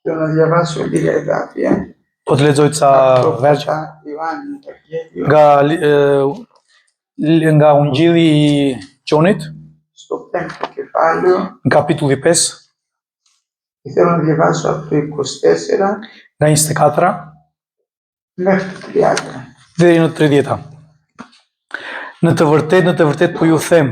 Θέλω να διαβάσω λίγα εδάφια Po të lexoj ca από verse τα Ιωάννη Ευαγγέλιο nga Ungjilli i Gjonit, στο 5ο κεφάλαιο në kapitulli 5, και θέλω να διαβάσω από το 24 nga 24 μέχρι το 30. deri në 30. Në të vërtet po ju them,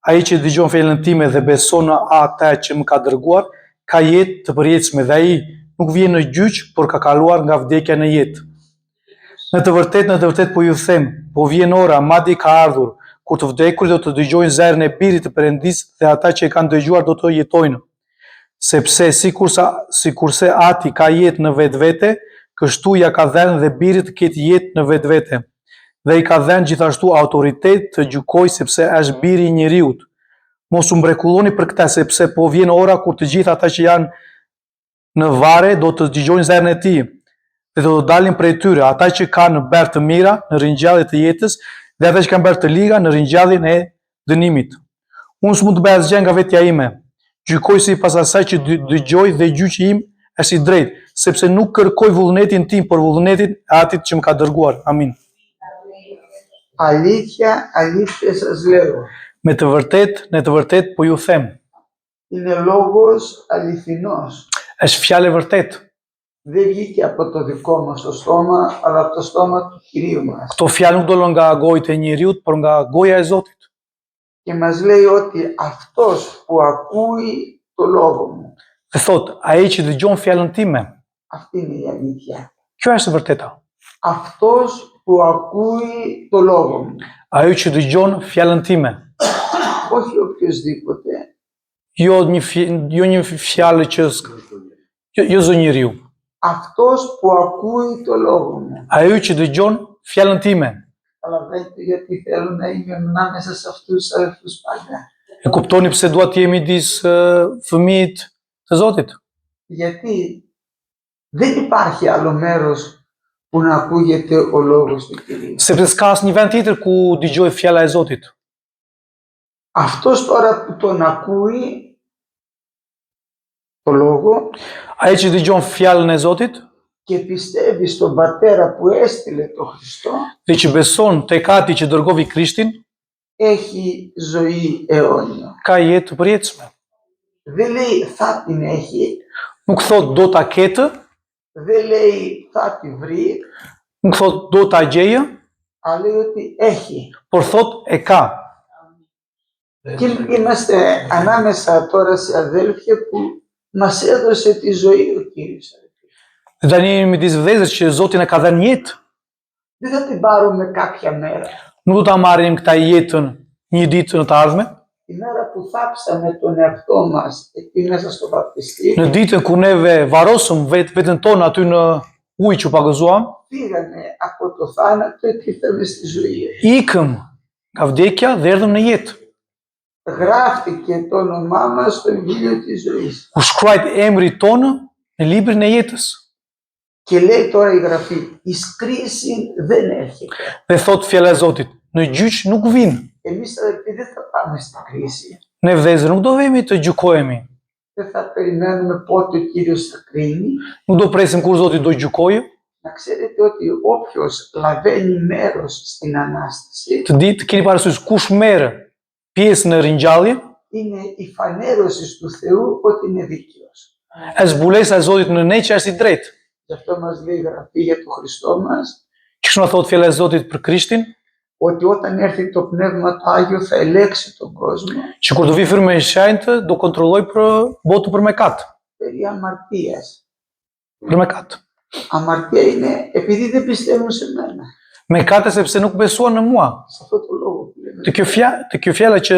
ai që dëgjon fjalën time dhe beson në atë që më ka dërguar, ka jetë të përjetshme dhe ai nuk vjen në gjyq, por ka kaluar nga vdekja në jetë. Në të vërtet po ju them, po vjen ora, madje ka ardhur, kur të vdekurit do të dëgjojnë zërin e birit të Perëndisë dhe ata që e kanë dëgjuar do të jetojnë. Sepse sikurse Ati ka jetë në vetvete, kështu ja ka dhënë dhe birit të ketë jetë në vetvete. Dhe i ka dhënë gjithashtu autoritet të gjykojë sepse është biri i njeriut. Mos u mrekulloni për këtë, sepse po vjen ora kur të gjithë ata që janë në varre do të dëgjojnë zërin e tij dhe do të dalin prej tyre, ata që kanë bërë të mira në ringjallje të jetës dhe ata që kanë bërë të liga në ringjalljen e dënimit. Unë s'mund të bëj asgjë nga vetja ime. Gjykoj sipas asaj që dëgjoj dhe gjyqi im është i drejtë, sepse nuk kërkoj vullnetin tim, por vullnetin e Atit që më ka dërguar. Amin. Αλήθεια, αλήθεια σας λέω. Me të vërtet po ju them. Είναι λόγος αληθινός. Është fjalë e vërtetë. Δεν βγήκε από το δικό μας το στόμα, αλλά από το στόμα του Κυρίου μας. Këto fjalë nuk dolën nga gojët e njeriut, por nga goja e Zotit. Και μας λέει ότι αυτός που ακούει το λόγο μου. Dhe thot, ai që dëgjon fjalën time. Αυτή είναι η αλήθεια. Kjo është e vërteta. Αυτός που ακούει το λόγο μου. Ai që dëgjon fjalën time. Όχι οποιοσδήποτε. Jo një fjalë që jo zë njeriu. Αυτός που ακούει το λόγο μου. Ai që dëgjon fjalën time. Καταλαβαίνετε γιατί θέλω να είμαι ανάμεσα σε αυτούς τους αδελφούς πάντα. E kuptoni pse dua të jemi midis fëmijët të Zotit? Γιατί δεν υπάρχει άλλο μέρος που να ακούγεται ο λόγος του Κυρίου. Sepse s'ka asnjë vend tjetër ku dëgjohet fjala e Zotit. Αυτός τώρα που τον ακούει το λόγο Ai që dëgjon fjalën e Zotit και πιστεύει στον Πατέρα που έστειλε τον Χριστό dhe që beson tek Ati që dërgovi Krishtin, έχει ζωή αιώνια. ka jetë të përjetshme. Δεν λέει θα την έχει, Nuk thot do ta ketë, δεν λέει θα τη βρει, nuk thot do ta gjejë, αλλά λέει ότι έχει. por thot e ka. Και είμαστε ανάμεσα τώρα σε αδέλφια που μας έδωσε τη ζωή ο Κύριος. Dhe tani jemi midis vëllezërsh që Zoti na ka dhënë jetë. Δεν θα την πάρουμε κάποια μέρα. Nuk do ta marrim këtë jetën një ditë në të ardhmen, Τη μέρα που θάψαμε τον εαυτό μας εκεί μέσα στο βαπτιστήριο, në ditën kur neve varrosëm veten tonë aty në ujë që pagëzuam, πήγαμε από το θάνατο και ήρθαμε στη ζωή. ikëm nga vdekja dhe erdhëm në jetë. Γράφτηκε το όνομά μας στο βιβλίο της ζωής. U shkruajt emri tonë në librin e jetës. Και λέει τώρα η Γραφή, εις κρίση δεν έρχεται. Dhe thot fjala e Zotit, në gjyq nuk vin. Εμείς αδελφοί δεν θα πάμε στην κρίση. Ne vëllezër nuk do vemi të gjykohemi. Δεν θα περιμένουμε πότε ο Κύριος θα κρίνει. Nuk do presim kur Zoti do gjykojë. Να ξέρετε ότι όποιος λαβαίνει μέρος στην Ανάσταση Të keni parasysh kush merr pjesë në ringjallje, είναι η φανέρωση του Θεού ότι είναι δίκαιος. është zbulesa e Zotit në ne që është i drejtë. Γι' αυτό μας λέει η Γραφή για τον Χριστό μας, Kështu na thot fjala e Zotit për Krishtin, ότι όταν έρθει το Πνεύμα το Άγιο θα ελέγξει τον κόσμο që kur do vi Fryma e Shenjtë do kontrolloj për botën për mëkat. περί αμαρτίας. Për mëkat. Αμαρτία είναι επειδή δεν πιστεύουν σε μένα. Mëkate sepse nuk besuan në mua. Σε αυτό το λόγο που λέμε. Të kjo fjala që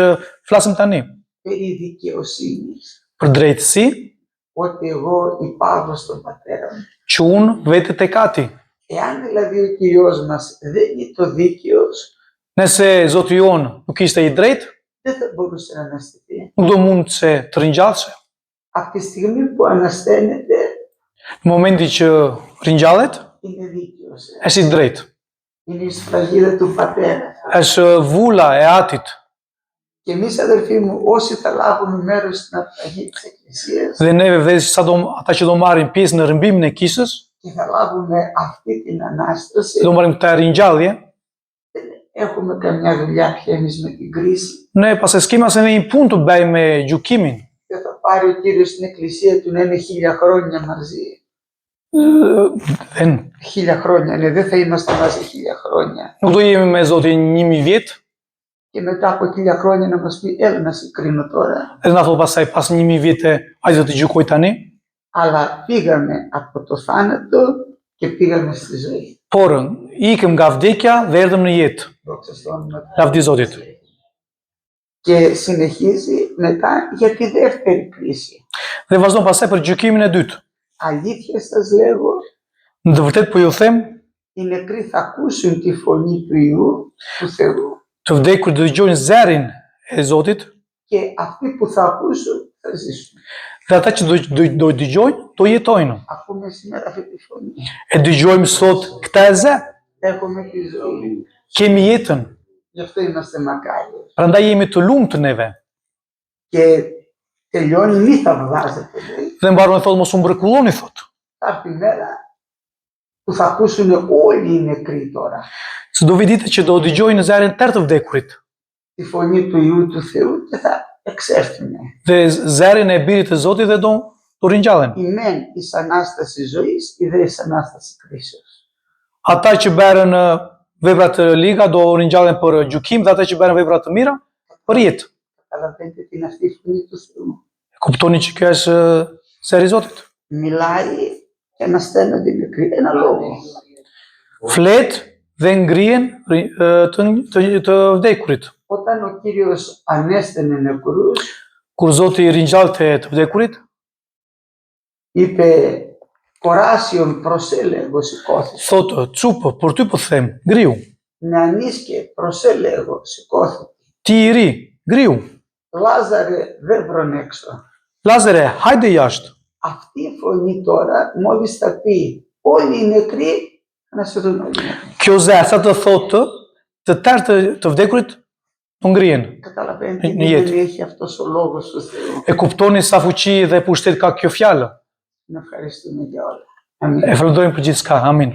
flasim tani, Περί δικαιοσύνης. për drejtësi, Ότι εγώ υπάρχω στον Πατέρα μου. që unë vetë tek Ati. Εάν δηλαδή ο Κύριος μας δεν είναι το δίκαιος, Nëse Zoti jon nuk ishte i drejtë, δεν θα μπορούσε να αναστηθεί. nuk do mund se të ringjallse. Από τη στιγμή που ανασταίνεται, Në momenti që ringjallet, είναι δίκαιος. është i drejtë. Είναι η σφραγίδα του Πατέρα. Është vula e Atit. Και εμείς αδελφοί μου, όσοι θα λάβουμε μέρος στην απαγή της Εκκλησίας Dhe neve vëllezër, ata që do marrin pjesë në rrëmbimin e kishës, και θα λάβουμε αυτή την Ανάσταση, do marrim këtë ringjallje, έχουμε καμιά δουλειά πια εμείς με την κρίση. ne pas e s'kemi asnjë një punë të bëjmë me gjykimin. Και θα πάρει ο Κύριος στην Εκκλησία του να είναι 1000 χρόνια μαζί. Dhe 1000 χρόνια, ναι, δεν θα είμαστε μαζί 1000 χρόνια. nuk do jemi me Zotin 1000 vjet, Και μετά από 1000 χρόνια να μας πει, έλα να σε κρίνω τώρα. edhe na thot pastaj pas 1000 vite, ai do të gjykoj tani. Αλλά πήγαμε από το θάνατο και πήγαμε στη ζωή. Por ikëm nga vdekja dhe erdhëm në jetë. Δόξα στο όνομα του Lavdi Zotit. Και συνεχίζει μετά για τη δεύτερη κρίση. Dhe vazhdon pastaj për gjykimin e dytë. Αλήθεια σας λέγω, Në të vërtetë po ju them, οι νεκροί θα ακούσουν τη φωνή του Υιού, του Θεού, të vdekur do dëgjojnë zërin e Zotit, και αυτοί που θα ακούσουν θα ζήσουν. dhe ata që do dëgjojnë, do jetojnë. Ακούμε σήμερα αυτή τη φωνή. E dëgjojmë sot këtë e zë, Έχουμε τη ζωή. kemi jetën, Γι' αυτό είμαστε μακάριος. prandaj jemi të lumtë neve. Και τελειώνει, μη θαυμάζετε, λέει. Dhe mbaron thotë mos u mrekullloni thot. Θα έρθει η μέρα που θα ακούσουν όλοι οι νεκροί τώρα Se do vi ditë që do dëgjojnë zërin tërë të vdekurit τη φωνή του Υιού του Θεού και θα εξέρθουν. dhe zërin e birit të Zotit dhe do ringjallen. Η μεν εις Ανάσταση ζωής, η δε εις Ανάσταση κρίσεως. Ata që bërën vepra të liga do ringjallen për gjykim dhe ata që bërën vepra të mira për jetë. Καταλαβαίνετε την αυτή φωνή του Θεού. Kuptoni që kjo është zëri i Zotit. Μιλάει και ανασταίνονται οι νεκροί. Ένα λόγο. Flet dhe ngrihen të vdekurit. Όταν ο Κύριος ανέσταινε νεκρούς, Kur Zoti ringjallte të vdekurit, είπε κοράσιον προσέλεγω σηκώθηκε. thotë, "Çupë, për ty po them, ngriu. Νεανίσκε προσέλεγω σηκώθηκε. Ti i ri, ngriu. Λάζαρε δεν βρον έξω. Lazare, hajde jashtë." Αυτή η φωνή τώρα μόλις θα πει όλοι οι νεκροί να σε δουν όλοι οι νεκροί. Kjo zë sa të thotë, të tërë të vdekurit të ngrihen. Καταλαβαίνετε Είναι τι ιέτ. δεν έχει αυτός ο λόγος του Θεού. E kuptoni sa fuqi dhe pushtet ka kjo fjalë. Να ευχαριστούμε για όλα. Αμήν. E falenderojmë për gjithçka. Amin.